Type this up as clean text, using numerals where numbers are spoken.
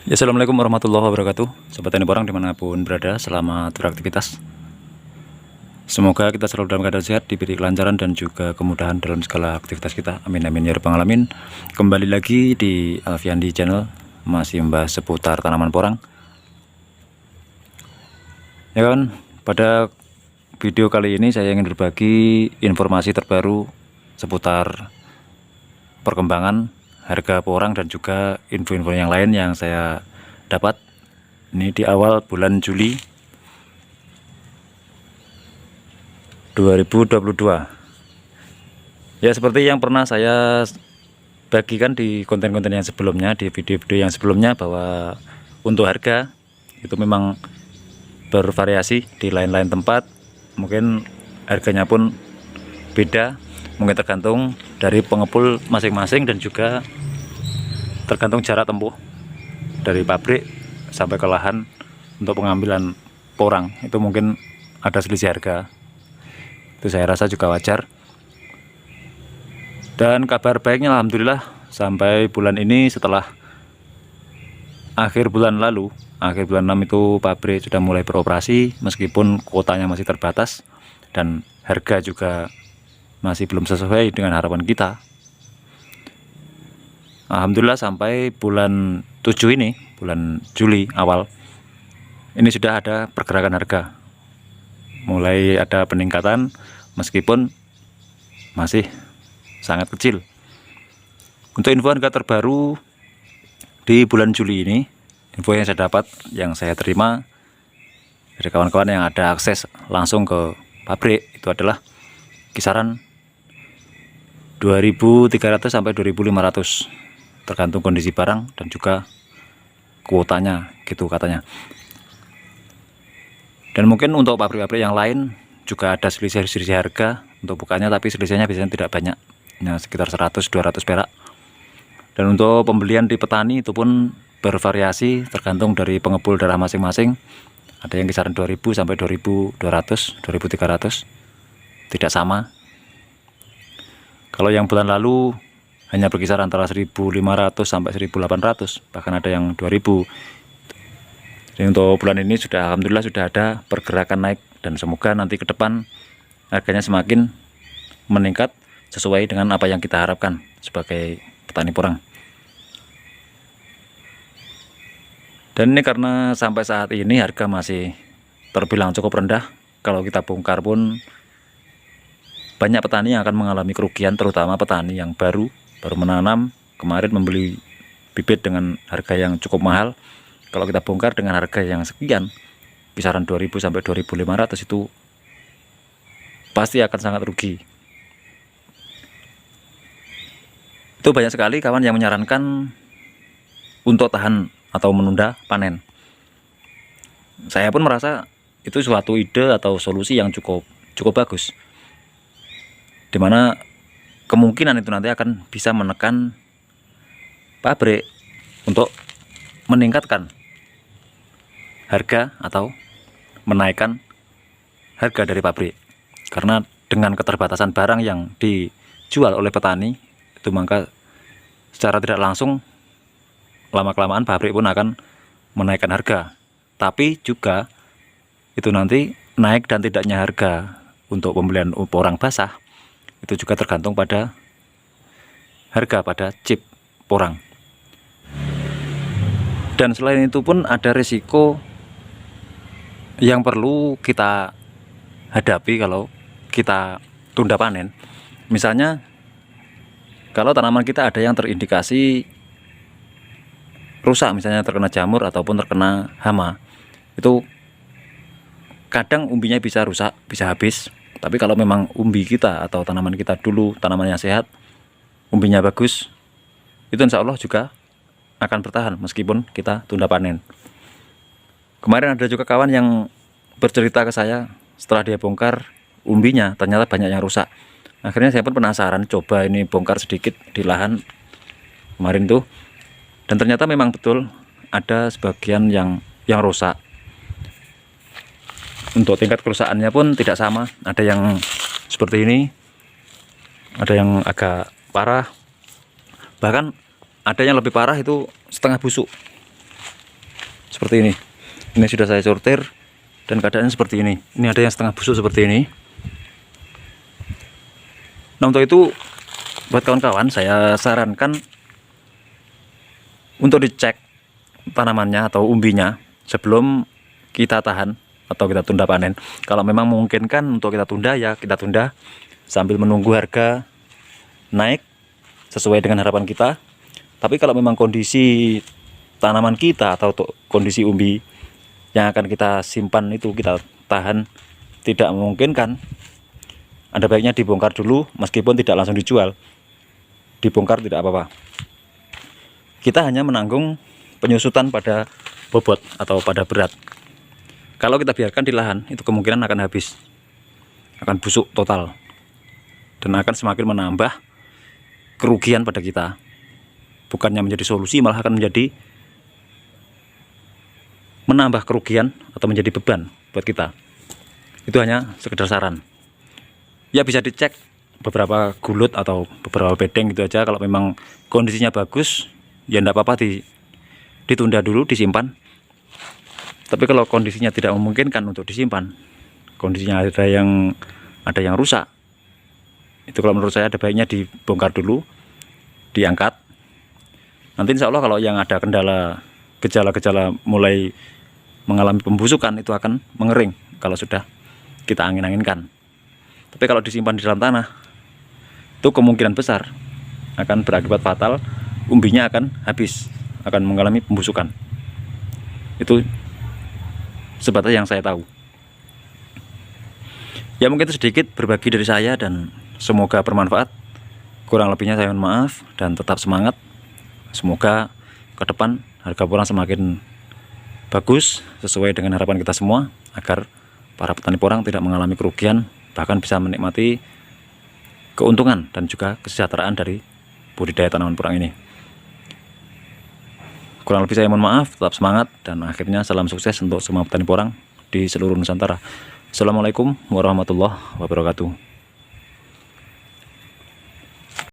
Ya, assalamualaikum warahmatullahi wabarakatuh. Sobat Tani Porang dimanapun berada, selamat beraktivitas. Semoga kita selalu dalam keadaan sehat, diberi kelancaran dan juga kemudahan dalam segala aktivitas kita. Amin amin ya rabbal alamin. Kembali lagi di Alfiandi Channel, masih membahas seputar tanaman porang. Ya kan, pada video kali ini saya ingin berbagi informasi terbaru seputar perkembangan harga porang dan juga info-info yang lain yang saya dapat. Ini di awal bulan Juli 2022. Ya, seperti yang pernah saya bagikan di konten-konten yang sebelumnya, di video-video yang sebelumnya, bahwa untuk harga itu memang bervariasi di lain-lain tempat. Mungkin harganya pun beda, mungkin tergantung dari pengepul masing-masing dan juga tergantung jarak tempuh dari pabrik sampai ke lahan untuk pengambilan porang. Itu mungkin ada selisih harga, itu saya rasa juga wajar. Dan kabar baiknya alhamdulillah, sampai bulan ini, setelah akhir bulan lalu, akhir bulan 6 itu pabrik sudah mulai beroperasi meskipun kuotanya masih terbatas dan harga juga masih belum sesuai dengan harapan kita. Alhamdulillah sampai bulan 7 ini, bulan Juli awal, ini sudah ada pergerakan harga. Mulai ada peningkatan meskipun masih sangat kecil. Untuk info harga terbaru di bulan Juli ini, info yang saya dapat, yang saya terima dari kawan-kawan yang ada akses langsung ke pabrik, itu adalah kisaran 2.300 sampai 2.500, tergantung kondisi barang dan juga kuotanya, gitu katanya. Dan mungkin untuk pabrik-pabrik yang lain juga ada selisih harga untuk bukanya, tapi selisihnya biasanya tidak banyak, hanya sekitar 100-200 perak. Dan untuk pembelian di petani itu pun bervariasi tergantung dari pengepul daerah masing-masing. Ada yang kisaran 2.000 sampai 2.200, 2.300, tidak sama. Kalau yang bulan lalu hanya berkisar antara 1.500 sampai 1.800, bahkan ada yang 2.000. Jadi untuk bulan ini sudah alhamdulillah sudah ada pergerakan naik, dan semoga nanti ke depan harganya semakin meningkat sesuai dengan apa yang kita harapkan sebagai petani porang. Dan ini karena sampai saat ini harga masih terbilang cukup rendah. Kalau kita bongkar pun banyak petani yang akan mengalami kerugian, terutama petani yang baru menanam, kemarin membeli bibit dengan harga yang cukup mahal. Kalau kita bongkar dengan harga yang sekian, kisaran 2.000 sampai 2.500, itu pasti akan sangat rugi. Itu banyak sekali kawan yang menyarankan untuk tahan atau menunda panen. Saya pun merasa itu suatu ide atau solusi yang cukup bagus, dimana kemungkinan itu nanti akan bisa menekan pabrik untuk meningkatkan harga atau menaikkan harga dari pabrik. Karena dengan keterbatasan barang yang dijual oleh petani itu, maka secara tidak langsung lama-kelamaan pabrik pun akan menaikkan harga. Tapi juga itu nanti naik dan tidaknya harga untuk pembelian porang basah itu juga tergantung pada harga pada chip porang. Dan selain itu pun ada risiko yang perlu kita hadapi kalau kita tunda panen. Misalnya kalau tanaman kita ada yang terindikasi rusak, misalnya terkena jamur ataupun terkena hama, itu kadang umbinya bisa rusak, bisa habis. Tapi kalau memang umbi kita atau tanaman kita dulu tanamannya sehat, umbinya bagus, itu insya Allah juga akan bertahan meskipun kita tunda panen. Kemarin ada juga kawan yang bercerita ke saya, setelah dia bongkar umbinya ternyata banyak yang rusak. Akhirnya saya pun penasaran, coba ini bongkar sedikit di lahan kemarin tuh, dan ternyata memang betul ada sebagian yang rusak. Untuk tingkat kerusakannya pun tidak sama, ada yang seperti ini, ada yang agak parah, bahkan ada yang lebih parah itu setengah busuk. seperti ini. Ini sudah saya sortir dan keadaannya seperti ini. Ini ada yang setengah busuk seperti ini. Nah, untuk itu buat kawan-kawan saya sarankan untuk dicek tanamannya atau umbinya sebelum kita tahan atau kita tunda panen. Kalau memang memungkinkan untuk kita tunda, ya kita tunda sambil menunggu harga naik sesuai dengan harapan kita. Tapi kalau memang kondisi tanaman kita atau kondisi umbi yang akan kita simpan itu kita tahan tidak memungkinkan, ada baiknya dibongkar dulu, meskipun tidak langsung dijual. Dibongkar tidak apa-apa. Kita hanya menanggung penyusutan pada bobot atau pada berat. Kalau kita biarkan di lahan, itu kemungkinan akan habis, akan busuk total, dan akan semakin menambah kerugian pada kita. Bukannya menjadi solusi, malah akan menjadi menambah kerugian atau menjadi beban buat kita. Itu hanya sekedar saran. Ya bisa dicek beberapa gulut atau beberapa bedeng gitu aja. Kalau memang kondisinya bagus, ya enggak apa-apa ditunda dulu, disimpan. Tapi kalau kondisinya tidak memungkinkan untuk disimpan, kondisinya ada yang rusak, itu kalau menurut saya ada baiknya dibongkar dulu, diangkat. Nanti insya Allah kalau yang ada kendala gejala-gejala mulai mengalami pembusukan, itu akan mengering kalau sudah kita angin-anginkan. Tapi kalau disimpan di dalam tanah, itu kemungkinan besar akan berakibat fatal, umbinya akan habis, akan mengalami pembusukan. Itu sebatas yang saya tahu. Ya mungkin itu sedikit berbagi dari saya dan semoga bermanfaat. Kurang lebihnya saya mohon maaf dan tetap semangat. Semoga ke depan harga porang semakin bagus sesuai dengan harapan kita semua, agar para petani porang tidak mengalami kerugian, bahkan bisa menikmati keuntungan dan juga kesejahteraan dari budidaya tanaman porang ini. Kurang lebih saya mohon maaf, tetap semangat, dan akhirnya salam sukses untuk semua petani porang di seluruh Nusantara. Assalamualaikum warahmatullahi wabarakatuh.